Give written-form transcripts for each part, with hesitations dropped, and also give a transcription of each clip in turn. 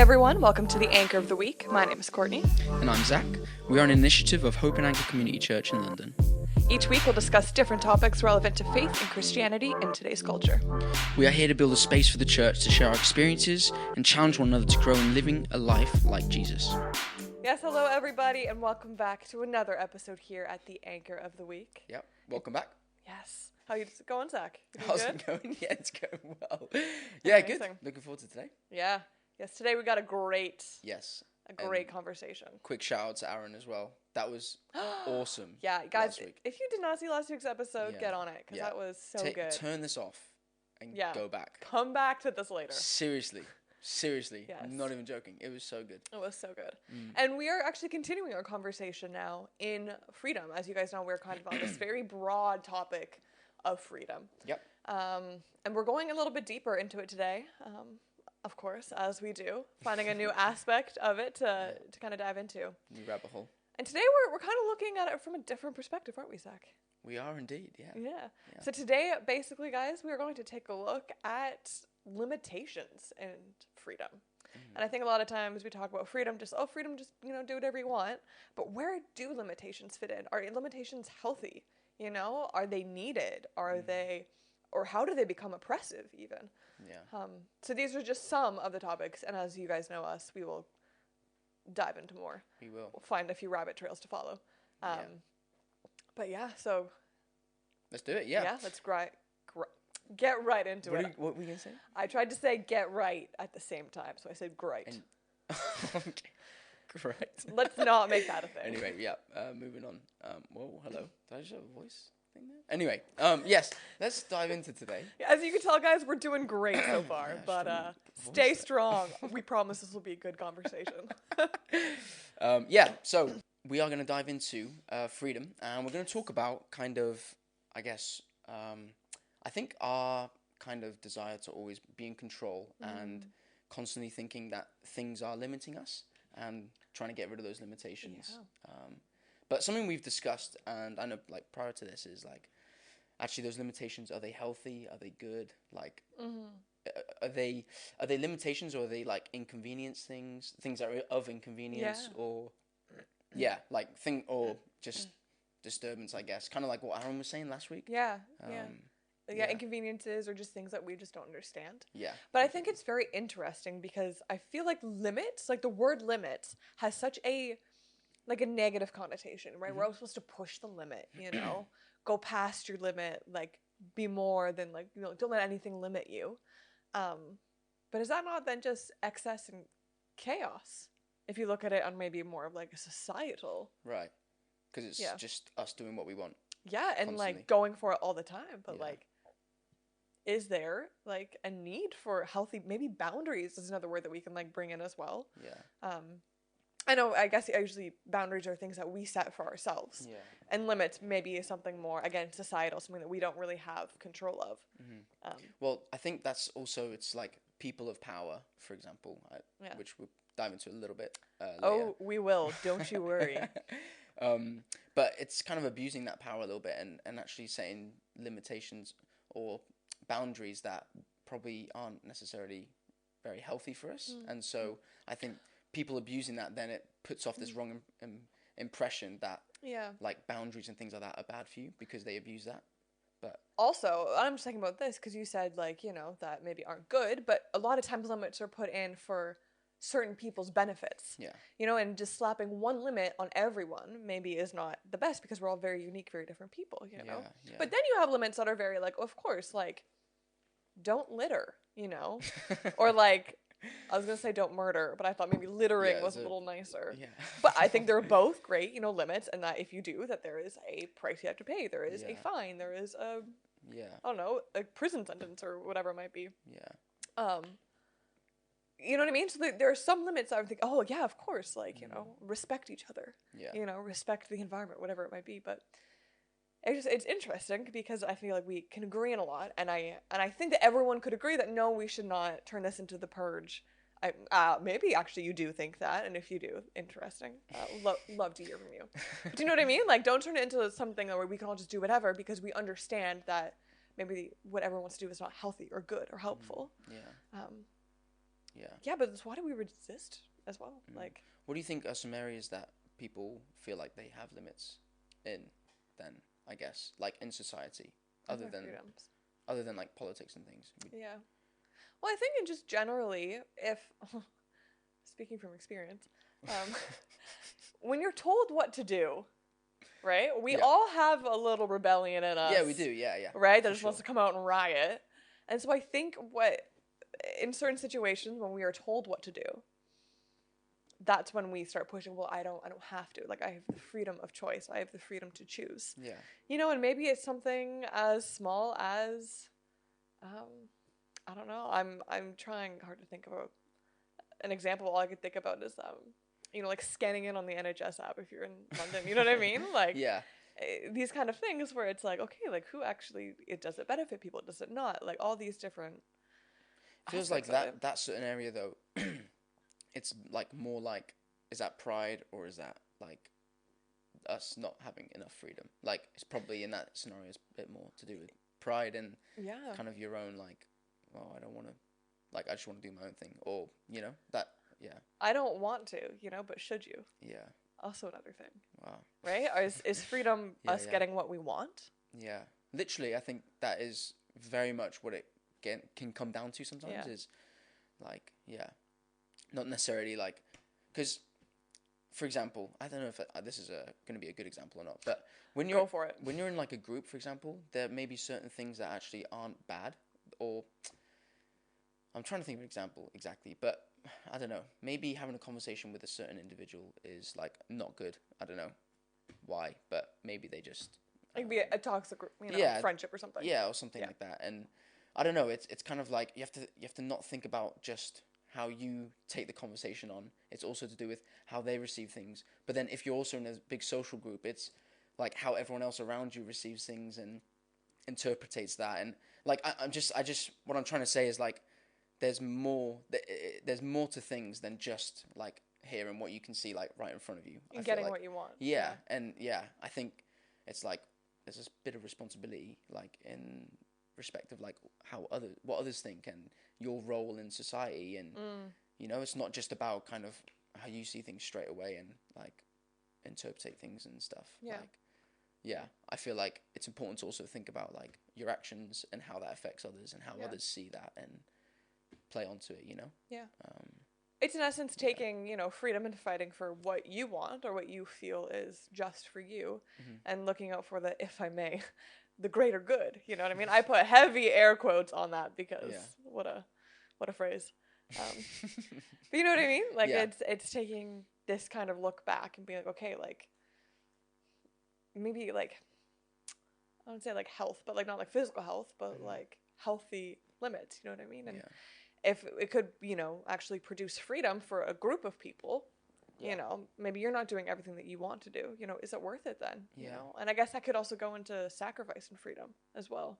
everyone, welcome to the Anchor of the Week. My name is Courtney. And I'm Zach. We are an initiative of Hope and Anchor Community Church in London. Each week we'll discuss different topics relevant to faith and Christianity in today's culture. We are here to build a space for the church to share our experiences and challenge one another to grow in living a life like Jesus. Yes, hello everybody, and welcome back to another episode here at the Anchor of the Week. Yep, welcome back. Yes. How you going, Zach? How's it going? Yeah, it's going well. Yeah, Amazing. Good. Looking forward to today. Yeah. Yes, today we got a great conversation. Quick shout out to Aaron as well. That was awesome. Yeah, guys, if you did not see last week's episode, get on it, because that was so good. Turn this off and go back. Come back to this later. Seriously. Yes. I'm not even joking. It was so good. It was so good. And we are actually continuing our conversation now in freedom. As you guys know, we're kind of on this very broad topic of freedom. Yep. And we're going a little bit deeper into it today. Of course, as we do, finding a new aspect of it to kind of dive into. New rabbit hole. And today we're kind of looking at it from a different perspective, aren't we, Zach? We are indeed, yeah. So today, basically, guys, we are going to take a look at limitations and freedom. And I think a lot of times we talk about freedom, just do whatever you want. But where do limitations fit in? Are limitations healthy? Are they needed? Are they, or how do they become oppressive even? Yeah. So these are just some of the topics, and as you guys know us, we will dive into more. We will. We'll find a few rabbit trails to follow. But yeah, so let's do it. Yeah. Yeah, let's get right into it. What were you gonna say? I tried to say get right at the same time, so I said great. Okay. Great. Let's not make that a thing. Anyway, yeah. Moving on. Whoa, hello. Did I just have a voice thing there? Anyway, yes. Let's dive into today. As you can tell, guys, we're doing great so far. But stay strong. We promise this will be a good conversation. So we are going to dive into freedom, and we're going to talk about kind of, I guess, I think our kind of desire to always be in control and constantly thinking that things are limiting us and trying to get rid of those limitations. Yeah. But something we've discussed, and I know like prior to this, is like, actually those limitations, are they healthy? Are they good? Like, are they limitations, or are they like inconvenience things that are of inconvenience, or or just disturbance, I guess. Kind of like what Aaron was saying last week. Inconveniences or just things that we just don't understand. Yeah. But I think it's very interesting because I feel like limits, like the word limits, has such a negative connotation, right? We're always supposed to push the limit, go past your limit, like be more than don't let anything limit you. But is that not then just excess and chaos? If you look at it on maybe more of like a societal. Right. Because it's just us doing what we want. Yeah, and constantly. Going for it all the time. But is there like a need for healthy, maybe boundaries is another word that we can bring in as well. Yeah. I guess usually boundaries are things that we set for ourselves. Yeah. And limits maybe is something more, again, societal, something that we don't really have control of. Well, I think that's also, it's like people of power, for example, which we'll dive into a little bit later. Oh, we will. Don't you worry. But it's kind of abusing that power a little bit and actually setting limitations or boundaries that probably aren't necessarily very healthy for us. And so I think people abusing that, then it puts off this wrong impression that like boundaries and things like that are bad for you because they abuse that. But also, I'm just thinking about this because you said that maybe aren't good, but a lot of times limits are put in for certain people's benefits. Yeah. And just slapping one limit on everyone maybe is not the best because we're all very unique, very different people, Yeah. But then you have limits that are very of course, don't litter, or I was going to say don't murder, but I thought maybe littering was a little nicer. Yeah. But I think they're both great, limits, and that if you do, that there is a price you have to pay. There is a fine. There is a, I don't know, a prison sentence or whatever it might be. Yeah. You know what I mean? So there are some limits I would think, oh, yeah, of course, respect each other. Yeah. Respect the environment, whatever it might be. But it's interesting because I feel like we can agree on a lot, and I think that everyone could agree that no, we should not turn this into the purge. Maybe actually you do think that, and if you do, interesting. Love to hear from you. Do you know what I mean? Don't turn it into something where we can all just do whatever because we understand that maybe what everyone wants to do is not healthy or good or helpful. Yeah, but that's why do we resist as well? Like, what do you think are some areas that people feel like they have limits in? Then I guess like in society, other than freedoms. other than like politics and things. Yeah. Well, I think in just generally, if speaking from experience, when you're told what to do, right? We all have a little rebellion in us. Yeah, we do. Yeah, yeah. Right? That just wants to come out and riot. And so I think in certain situations when we are told what to do, that's when we start pushing, well, I don't have to. Like, I have the freedom of choice. I have the freedom to choose. Yeah. You know, and maybe it's something as small as, I don't know. I'm trying hard to think about an example. All I could think about is, you know, like scanning in on the NHS app if you're in London. You know what I mean? Like, yeah. These kind of things where it's like, okay, like who actually does it benefit people? Does it not? Like all these different. Feels like that certain area though. It's like more like, is that pride or is that like us not having enough freedom? Like it's probably in that scenario it's a bit more to do with pride and kind of your own like, well, I don't want to, like I just want to do my own thing, or you know that I don't want to, you know, but should you? Yeah. Also another thing. Wow. Right? Is freedom us getting what we want? Yeah. Literally, I think that is very much what it can come down to sometimes. Is like not necessarily like, because, for example, I don't know if this is going to be a good example or not, but when you're Go for it. When you're in like a group, for example, there may be certain things that actually aren't bad, or I'm trying to think of an example exactly, but I don't know. Maybe having a conversation with a certain individual is like not good. I don't know why, but maybe they just It could be a toxic, you know, friendship or something. Yeah, or something like that. And I don't know. It's kind of like you have to not think about just how you take the conversation on. It's also to do with how they receive things. But then if you're also in a big social group, it's like how everyone else around you receives things and interpretates that. And like I just what I'm trying to say is like there's more to things than just like hearing what you can see like right in front of you. And getting what you want. Yeah, and I think it's like there's this bit of responsibility like in respect of like what others think and your role in society, and you know, it's not just about kind of how you see things straight away and like interpret things and stuff. I feel like it's important to also think about like your actions and how that affects others and how others see that and play onto it, you know? Yeah. It's in essence taking, you know, freedom and fighting for what you want or what you feel is just for you, and looking out for the, if I may, the greater good. You know what I mean? I put heavy air quotes on that because what a phrase. But you know what I mean? Like it's taking this kind of look back and being like, okay, like maybe like I don't say like health, but like not like physical health, but like healthy limits. You know what I mean? And if it could, you know, actually produce freedom for a group of people, you know, maybe you're not doing everything that you want to do. You know, is it worth it then? You know, and I guess that could also go into sacrifice and freedom as well,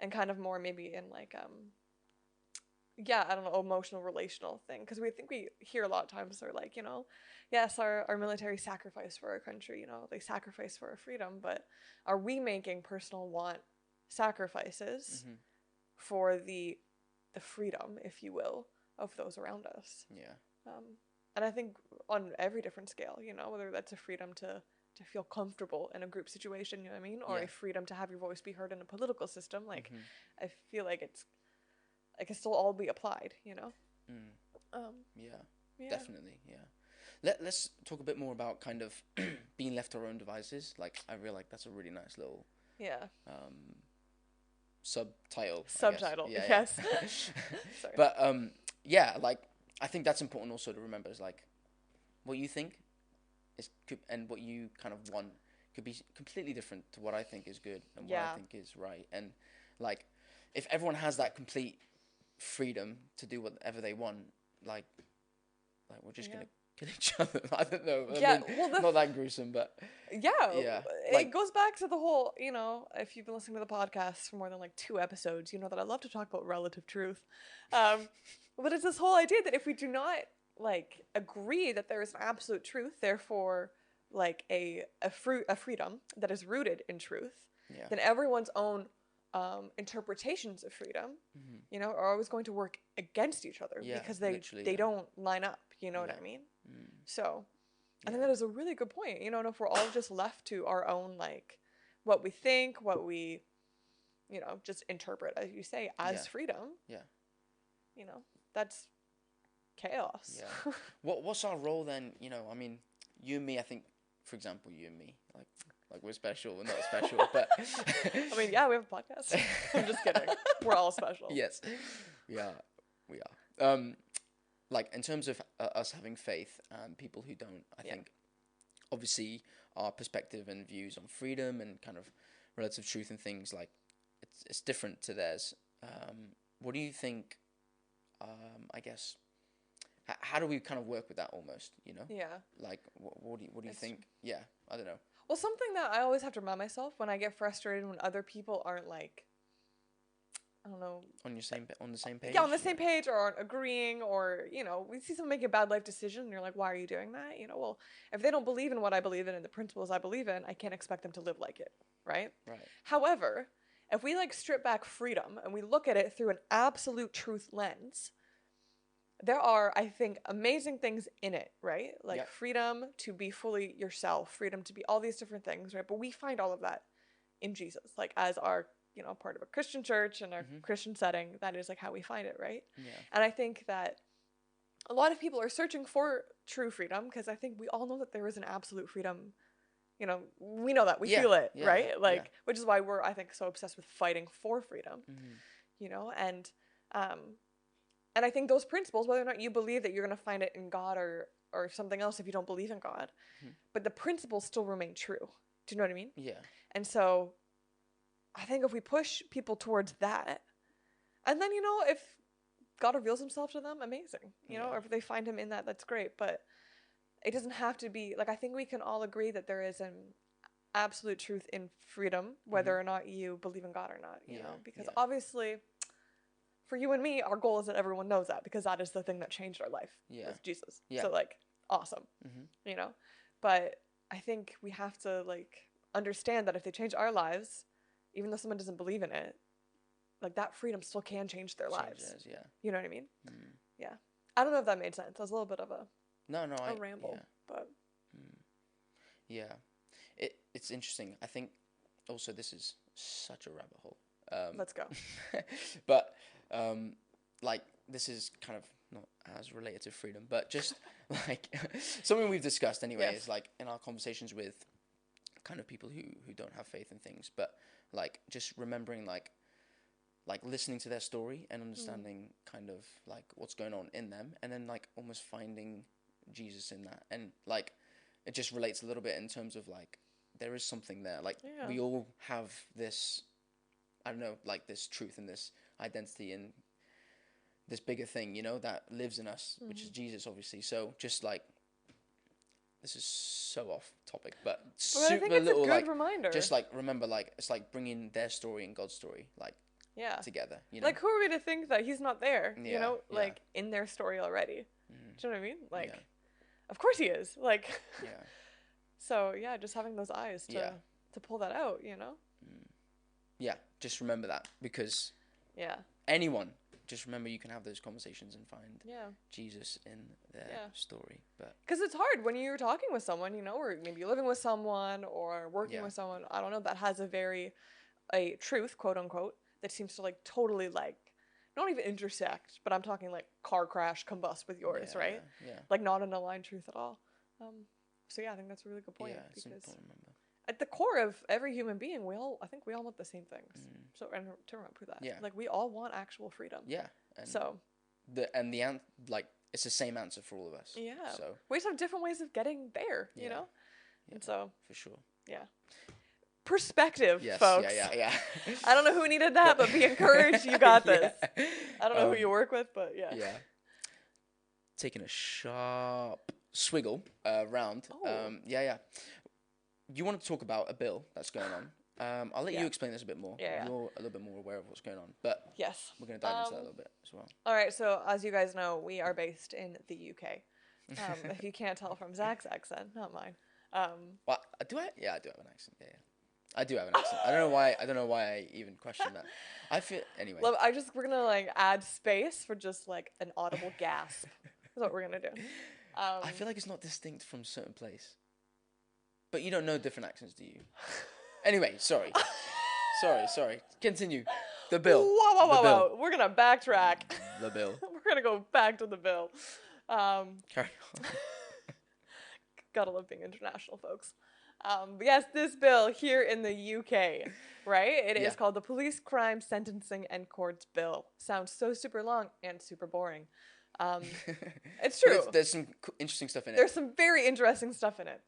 and kind of more maybe in like I don't know, emotional, relational thing, because we hear a lot of times they're like, you know, yes, our military sacrificed for our country, you know, they sacrificed for our freedom, but are we making personal want sacrifices for the freedom, if you will, of those around us? And I think on every different scale, you know, whether that's a freedom to feel comfortable in a group situation, you know what I mean, or a freedom to have your voice be heard in a political system, like I feel like it can still all be applied, you know. Definitely. Let's talk a bit more about kind of being left to our own devices. Like I feel like that's a really nice little subtitle. Yes. Sorry. But like I think that's important also to remember is like what you think and what you kind of want could be completely different to what I think is good and what I think is right. And like if everyone has that complete freedom to do whatever they want, like we're just gonna kill each other. I don't know. I mean, not that gruesome, but it goes back to the whole, you know, if you've been listening to the podcast for more than like 2 episodes, you know that I love to talk about relative truth. But it's this whole idea that if we do not like agree that there is an absolute truth, therefore like a freedom that is rooted in truth, then everyone's own interpretations of freedom, you know, are always going to work against each other because they don't line up. You know what I mean? So I think that is a really good point. You know, and if we're all just left to our own, like, what we think, what we, you know, just interpret, as you say, as freedom. Yeah. You know, that's chaos. Yeah. What's our role then? You know, I mean, you and me, I think, for example, you and me, like we're special, we're not special, but I mean, yeah, we have a podcast. I'm just kidding. We're all special. Yes. Yeah, we are. Like, in terms of us having faith and people who don't, I think, obviously, our perspective and views on freedom and kind of relative truth and things, like, it's different to theirs. What do you think, I guess, how do we kind of work with that almost, you know? Yeah. Like, what do you think? Yeah, I don't know. Well, something that I always have to remind myself when I get frustrated when other people aren't, like, I don't know. On the same page? Yeah, on the same page, or aren't agreeing, or, you know, we see someone make a bad life decision and you're like, why are you doing that? You know, well, if they don't believe in what I believe in and the principles I believe in, I can't expect them to live like it, right? Right. However, if we, like, strip back freedom and we look at it through an absolute truth lens, there are, I think, amazing things in it, right? Like freedom to be fully yourself, freedom to be all these different things, right? But we find all of that in Jesus, like, as our, you know, part of a Christian church and our Christian setting. That is, like, how we find it, right? Yeah. And I think that a lot of people are searching for true freedom because I think we all know that there is an absolute freedom. You know, we know that. We feel it, right? Like, which is why we're, I think, so obsessed with fighting for freedom, you know? And I think those principles, whether or not you believe that you're going to find it in God or something else if you don't believe in God, but the principles still remain true. Do you know what I mean? Yeah. And so I think if we push people towards that, and then, you know, if God reveals himself to them, amazing. You know, or if they find him in that, that's great. But it doesn't have to be, like, I think we can all agree that there is an absolute truth in freedom, whether or not you believe in God or not, you know, because obviously for you and me, our goal is that everyone knows that, because that is the thing that changed our life with Jesus. So, like, awesome, you know? But I think we have to, like, understand that if they change our lives, even though someone doesn't believe in it, like, that freedom still can change their lives. You know what I mean? Yeah. I don't know if that made sense. That was a little bit of a ramble, but yeah, it's interesting. I think also this is such a rabbit hole. Let's go. But like, this is kind of not as related to freedom, but just like something we've discussed anyway is, like, in our conversations with kind of people who don't have faith in things, but, like, just remembering like listening to their story and understanding kind of, like, what's going on in them, and then, like, almost finding Jesus in that. And, like, it just relates a little bit in terms of, like, there is something there. Like, we all have this, I don't know, like, this truth and this identity and this bigger thing, you know, that lives in us, which is Jesus, obviously. So just, like, this is so off topic, but super I think it's little, a good like, reminder. just, like, remember, like, it's like bringing their story and God's story, like, together, you know? Like, who are we to think that he's not there, you know, like, in their story already? Do you know what I mean? Like, of course he is, like, so, just having those eyes to pull that out, you know? Yeah, just remember that, because anyone, just remember you can have those conversations and find Jesus in their story. But because it's hard when you're talking with someone, you know, or maybe you're living with someone or working with someone, I don't know, that has a truth, quote unquote, that seems to, like, totally, like, not even intersect, but I'm talking, like, car crash combust with yours, right? Yeah. Like, not an aligned truth at all. So I think that's a really good point. Yeah, it's important to remember. At the core of every human being, I think we all want the same things. So, and to remember that, like, we all want actual freedom. Yeah. And so like, it's the same answer for all of us. Yeah. So we just have different ways of getting there, you know? Yeah, and so. For sure. Yeah. Perspective, yes, folks. Yeah. I don't know who needed that, but be encouraged. You got this. I don't know who you work with, but yeah. Taking a sharp swiggle round. Oh. You want to talk about a bill that's going on. I'll let you explain this a bit more. Yeah. You're a little bit more aware of what's going on, but yes, we're going to dive into that a little bit as well. All right. So, as you guys know, we are based in the UK. If you can't tell from Zach's accent, not mine. What do I? Yeah, I do have an accent. Yeah. I do have an accent. I don't know why. I don't know why I even question that. I feel anyway. We're gonna like add space for just like an audible gasp. That's what we're gonna do. I feel like it's not distinct from certain place. But you don't know different accents, do you? Anyway, sorry. Sorry. Continue. The bill. Whoa. We're gonna backtrack. The bill. We're gonna go back to the bill. Carry on. Gotta love being international, folks. But yes, this bill here in the UK, right? It is called the Police Crime Sentencing and Courts Bill. Sounds so super long and super boring. It's true. There's some interesting stuff in it. There's some very interesting stuff in it.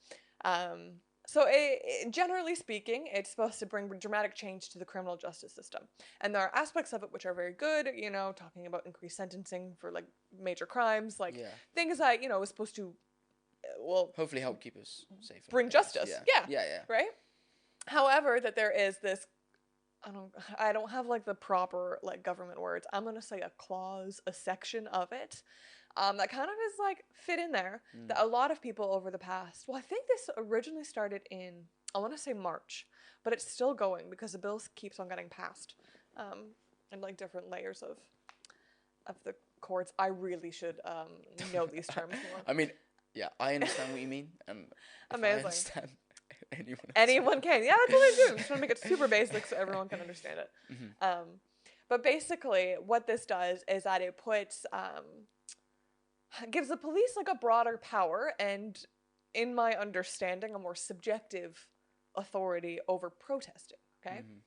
Generally speaking, it's supposed to bring dramatic change to the criminal justice system. And there are aspects of it which are very good, talking about increased sentencing for like major crimes, like things that, is supposed to, hopefully help keep us safe. Bring justice. Yeah. Right? However, that there is this, I don't have like the proper like government words. I'm going to say a clause, a section of it. That kind of is like fit in there that a lot of people over the past, I think this originally started in, I want to say March, but it's still going because the bill keeps on getting passed in like different layers of the courts. I really should know these terms more. I mean, yeah, I understand what you mean. Amazing. I understand anyone can. Yeah, that's what I'm doing. I'm just trying to make it super basic so everyone can understand it. Mm-hmm. But basically what this does is that it puts... gives the police like a broader power and, in my understanding, a more subjective authority over protesting, okay? Mm-hmm.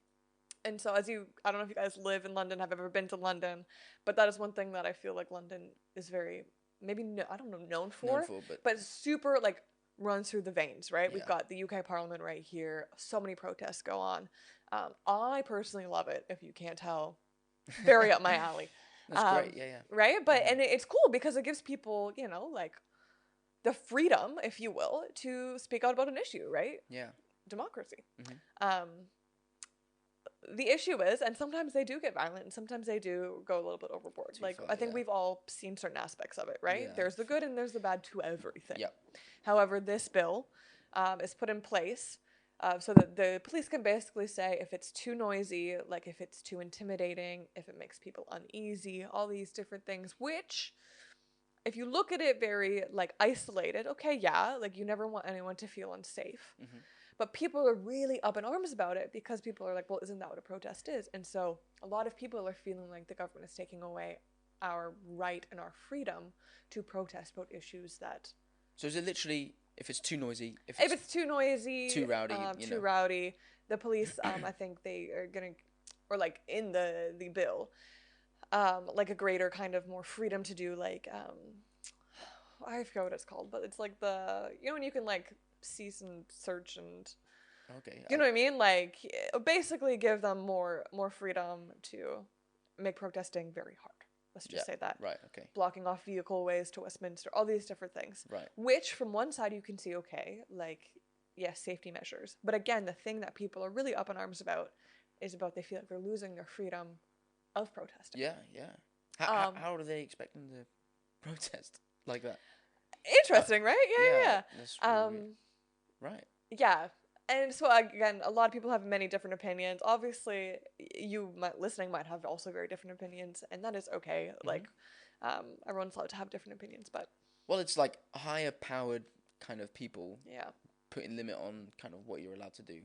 And so I don't know if you guys live in London, have ever been to London, but that is one thing that I feel like London is very, known for, but super like runs through the veins, right? Yeah. We've got the UK Parliament right here. So many protests go on. I personally love it, if you can't tell. Very up my alley. That's great, yeah. Right? But, and it's cool because it gives people, like, the freedom, if you will, to speak out about an issue, right? Yeah. Democracy. Mm-hmm. The issue is, and sometimes they do get violent, and sometimes they do go a little bit overboard. I think we've all seen certain aspects of it, right? Yeah. There's the good and there's the bad to everything. Yep. However, this bill is put in place so that the police can basically say if it's too noisy, like if it's too intimidating, if it makes people uneasy, all these different things, which, if you look at it very, like, isolated, okay, yeah, like, you never want anyone to feel unsafe. Mm-hmm. But people are really up in arms about it because people are like, well, isn't that what a protest is? And so a lot of people are feeling like the government is taking away our right and our freedom to protest about issues that... So is it literally, if it's too noisy... If it's too noisy... Too rowdy, rowdy, the police, I think they are going to... Or, like, in the bill, like, a greater kind of more freedom to do, like... I forget what it's called, but it's like the... when you can, like... cease and search and know what I mean, like basically give them more freedom to make protesting very hard. Let's just say that. Right. Okay. Blocking off vehicle ways to Westminster, all these different things. Right. Which from one side you can see safety measures, but again the thing that people are really up in arms about is about they feel like they're losing their freedom of protesting. Yeah. How do they expect them to protest like that? Interesting, right? Yeah. That's really weird. Right. Yeah. And so, again, a lot of people have many different opinions. Obviously, listening might have also very different opinions, and that is okay. Mm-hmm. Like, everyone's allowed to have different opinions, but... Well, it's like higher-powered kind of people yeah, putting limit on kind of what you're allowed to do,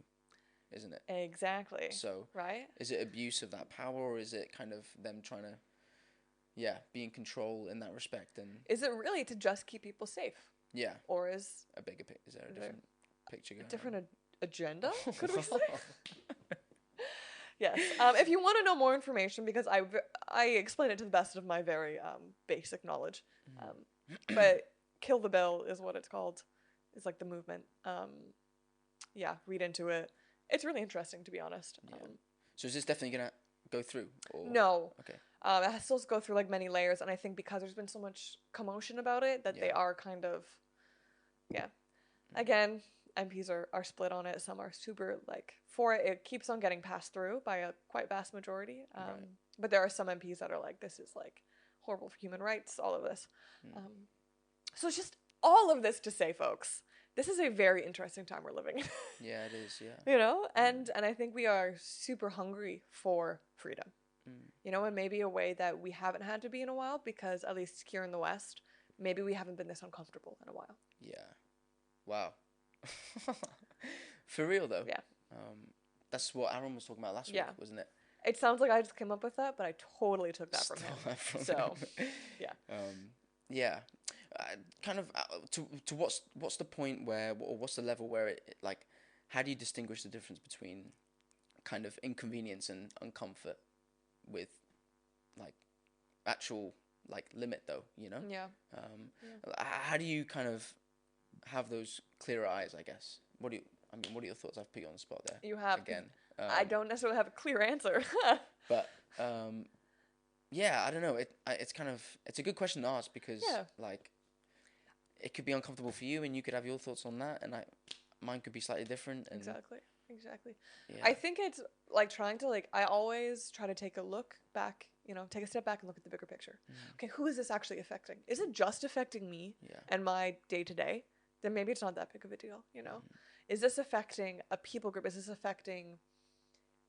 isn't it? Exactly. So, right? Is it abuse of that power, or is it kind of them trying to, be in control in that respect? And is it really to just keep people safe? Yeah. Or is... Is there a different... picture going different agenda, could we say? Yes. If you want to know more information, because I explain it to the best of my very basic knowledge, but Kill the Bill is what it's called. It's like the movement. Read into it. It's really interesting, to be honest. Yeah. So is this definitely gonna go through? Or? No. Okay. It has to go through like many layers, and I think because there's been so much commotion about it that they are kind of, Again, MPs are split on it. Some are super for it. It keeps on getting passed through by a quite vast majority. Right. But there are some MPs that are like, this is horrible for human rights, all of this. So it's just all of this to say, folks, this is a very interesting time we're living in. Yeah, it is. Yeah. You know, and I think we are super hungry for freedom. Mm. You know, and maybe a way that we haven't had to be in a while, because at least here in the West, maybe we haven't been this uncomfortable in a while. Yeah. Wow. For real though. Yeah. That's what Aaron was talking about last week, wasn't it? It sounds like I just came up with that, but I totally took that from him. So, yeah. Yeah. Kind of to what's the point where, or what's the level where it like, how do you distinguish the difference between kind of inconvenience and uncomfort with like actual like limit though, you know? Yeah. How do you kind of have those clearer eyes, I guess? What are your thoughts? I've put you on the spot there. You have. Again. I don't necessarily have a clear answer. But yeah, I don't know. It's kind of, it's a good question to ask, because like it could be uncomfortable for you and you could have your thoughts on that, and mine could be slightly different. And Exactly. yeah. I think it's like trying to I always try to take a look back, you know, take a step back and look at the bigger picture. Okay, who is this actually affecting? Is it just affecting me and my day to day? Then maybe it's not that big of a deal, you know? Is this affecting a people group? Is this affecting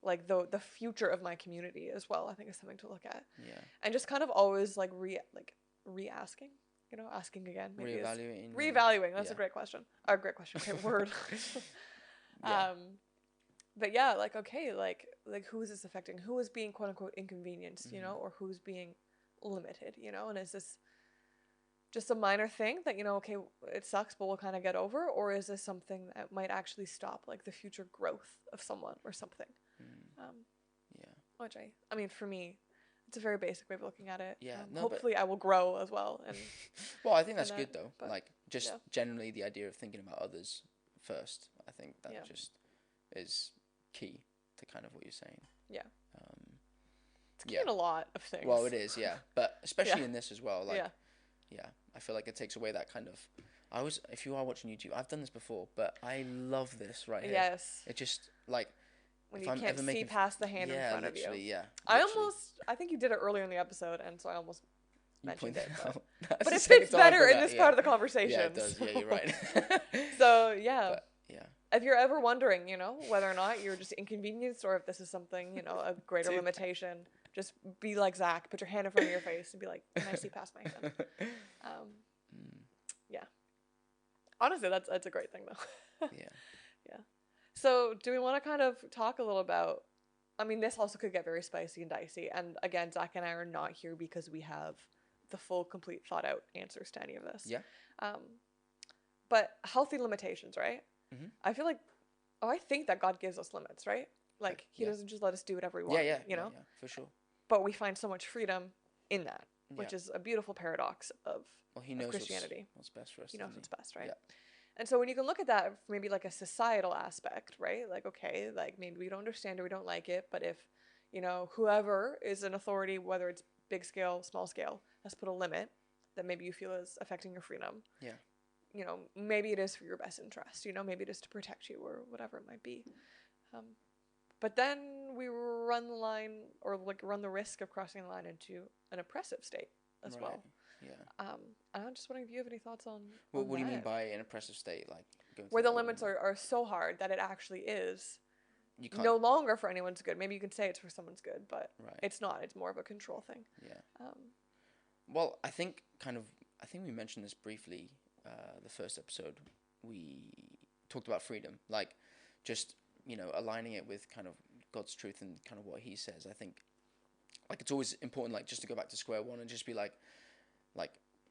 like the future of my community as well? I think is something to look at. Yeah. And just kind of always re-asking, you know, asking again. Maybe reevaluating. That's a great question. Great question. Great word. But yeah, like, okay, like who is this affecting? Who is being quote unquote inconvenienced, you know, or who's being limited, you know? And is this just a minor thing that, you know, okay, it sucks, but we'll kind of get over? Or is this something that might actually stop like the future growth of someone or something? Which I mean, for me, it's a very basic way of looking at it. Yeah. Hopefully I will grow as well. And well, I think that's good though. Like just generally the idea of thinking about others first. I think that just is key to kind of what you're saying. Yeah. It's key in a lot of things. Well, it is, yeah. But especially in this as well. Like, I feel like it takes away that kind of. If you are watching YouTube, I've done this before, but I love this right here. Yes. It just like. When you can't see past the hand in front of you. Yeah. I think you did it earlier in the episode, and so I almost mentioned it. But it fits better in this part of the conversation. Yeah, it does. Yeah, you're right. So, yeah. But, yeah. If you're ever wondering, you know, whether or not you're just inconvenienced or if this is something, you know, a greater limitation, just be like Zach, put your hand in front of your face and be like, can I see past my hand? Yeah. Honestly, that's a great thing, though. Yeah. So do we want to kind of talk a little about, I mean, this also could get very spicy and dicey. And again, Zach and I are not here because we have the full, complete, thought out answers to any of this. Yeah. But healthy limitations, right? Mm-hmm. I feel like, I think that God gives us limits, right? Like he doesn't just let us do whatever we want, you know? Yeah, for sure. But we find so much freedom in that, which is a beautiful paradox of he knows Christianity. What's best for us. He knows what's best, right? Yeah. And so when you can look at that maybe like a societal aspect, right? Like, okay, like maybe we don't understand or we don't like it, but if, you know, whoever is an authority, whether it's big scale, small scale, has put a limit that maybe you feel is affecting your freedom. Yeah. You know, maybe it is for your best interest, you know, maybe it is to protect you or whatever it might be. But then we run the line or like run the risk of crossing the line into an oppressive state as well. Yeah. I'm just wondering if you have any thoughts on what do you mean by an oppressive state? Like where the limits are so hard that it actually is no longer for anyone's good. Maybe you could say it's for someone's good, but it's not. It's more of a control thing. Yeah. Well, I think we mentioned this briefly. The first episode we talked about freedom, like just, you know, aligning it with kind of God's truth and kind of what He says. I think like it's always important, like just to go back to square one and just be like,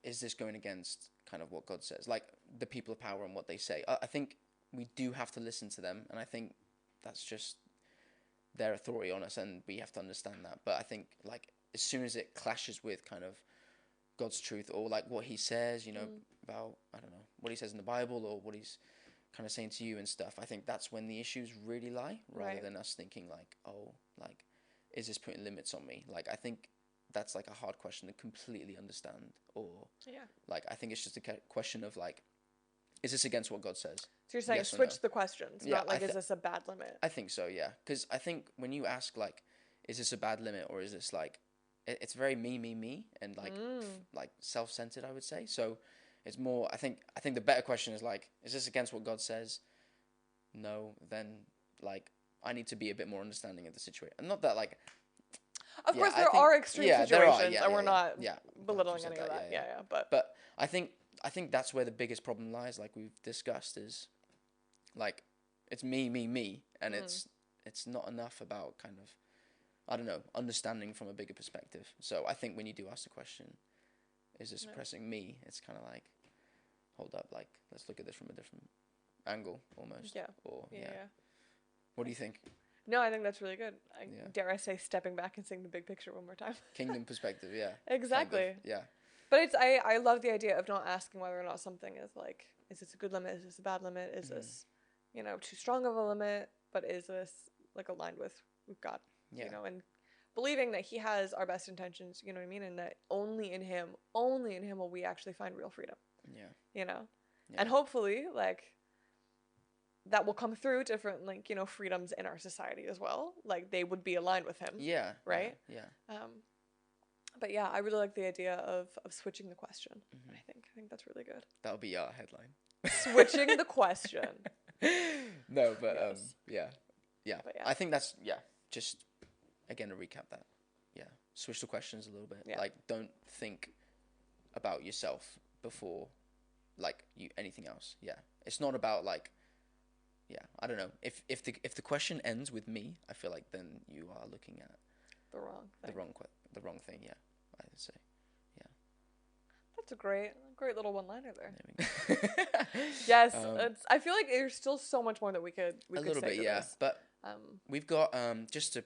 is this going against kind of what God says? Like the people of power and what they say. I think we do have to listen to them, and I think that's just their authority on us, and we have to understand that. But I think like as soon as it clashes with kind of God's truth or like what He says, you know, about, I don't know, what He says in the Bible or what He's kind of saying to you and stuff, I think that's when the issues really lie, rather than us thinking like, oh, like, is this putting limits on me? Like, I think that's like a hard question to completely understand, or like I think it's just a question of like, is this against what God says? So you're saying switch the questions, not like is this a bad limit? I think so, yeah, because I think when you ask like, is this a bad limit or is this like, it's very me and like like self-centered, I would say. So It's more. I think the better question is like, is this against what God says? No. Then like I need to be a bit more understanding of the situation. And not that like. Of course, there are extreme situations, and we're not belittling any of that. Yeah. But I think that's where the biggest problem lies. Like we've discussed, is like it's me, and it's not enough about kind of, I don't know, understanding from a bigger perspective. So I think when you do ask the question, is this oppressing me? It's kind of like, hold up, like let's look at this from a different angle almost. Yeah. Or What do you think? No, I think that's really good. Dare I say, stepping back and seeing the big picture one more time. Kingdom perspective, yeah. Exactly. Kind of, yeah. But I love the idea of not asking whether or not something is like, is this a good limit? Is this a bad limit? Is this, too strong of a limit? But is this like aligned with God? Yeah. And believing that He has our best intentions, you know what I mean? And that only in Him will we actually find real freedom. Yeah. Yeah. And hopefully, like, that will come through different, like, freedoms in our society as well. Like, they would be aligned with Him. Yeah. Right? Yeah. But yeah, I really like the idea of switching the question. I think that's really good. That'll be our headline. Switching the question. No, but yes. yeah. I think that's just again to recap that. Yeah. Switch the questions a little bit. Yeah. Like don't think about yourself before like anything else. Yeah. It's not about like I don't know. If the question ends with me, I feel like then you are looking at the wrong thing, yeah. I would say. Yeah. That's a great little one-liner there. There we go. Yes, I feel like there's still so much more that we could a little say bit, to this. But we've got just to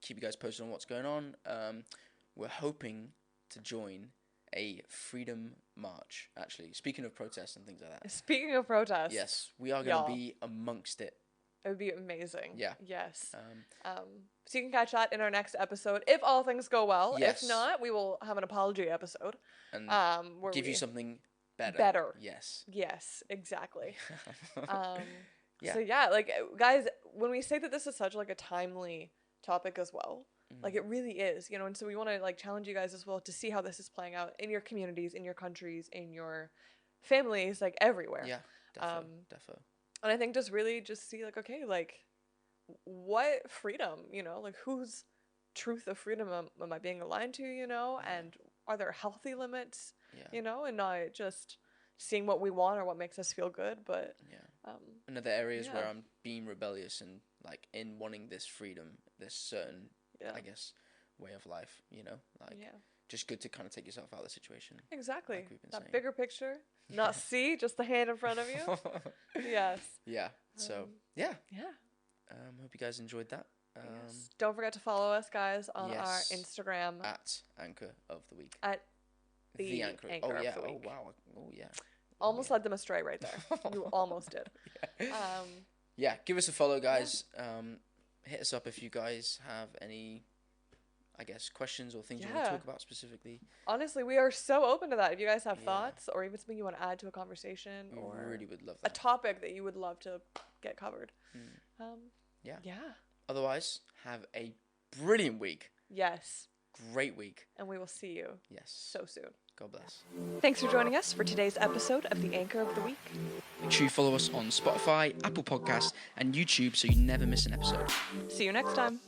keep you guys posted on what's going on. We're hoping to join a freedom march. Actually, speaking of protests and things like that. Speaking of protests, yes, we are going to be amongst it. It would be amazing. Yeah. Yes. So you can catch that in our next episode if all things go well. Yes. If not, we will have an apology episode. And give you something better. Better. Yes. Yes, exactly. Yeah. So yeah, like guys, when we say that this is such like a timely topic as well, like it really is, and so we want to like challenge you guys as well to see how this is playing out in your communities, in your countries, in your families, like everywhere. Yeah. Defo. And I think just really just see like, okay, like what freedom, like whose truth of freedom am I being aligned to, and are there healthy limits, and not just seeing what we want or what makes us feel good, but another areas where I'm being rebellious and like in wanting this freedom, this certain I guess way of life, just good to kind of take yourself out of the situation. Exactly. Like we've been that saying. Bigger picture, not see just the hand in front of you. Yes. Yeah. So hope you guys enjoyed that. Yes. Don't forget to follow us, guys, on our Instagram at Anchor of the Week. At the Anchor of the Week. Oh wow. Oh yeah. Almost led them astray right there. You almost did. Give us a follow, guys. Hit us up if you guys have any, I guess, questions or things you want to talk about specifically. Honestly, we are so open to that. If you guys have thoughts or even something you want to add to a conversation or really would love that. A topic that you would love to get covered. Yeah. Otherwise, have a brilliant week. Yes. Great week. And we will see you so soon. God bless. Thanks for joining us for today's episode of The Anchor of the Week. Make sure you follow us on Spotify, Apple Podcasts, and YouTube so you never miss an episode. See you next time.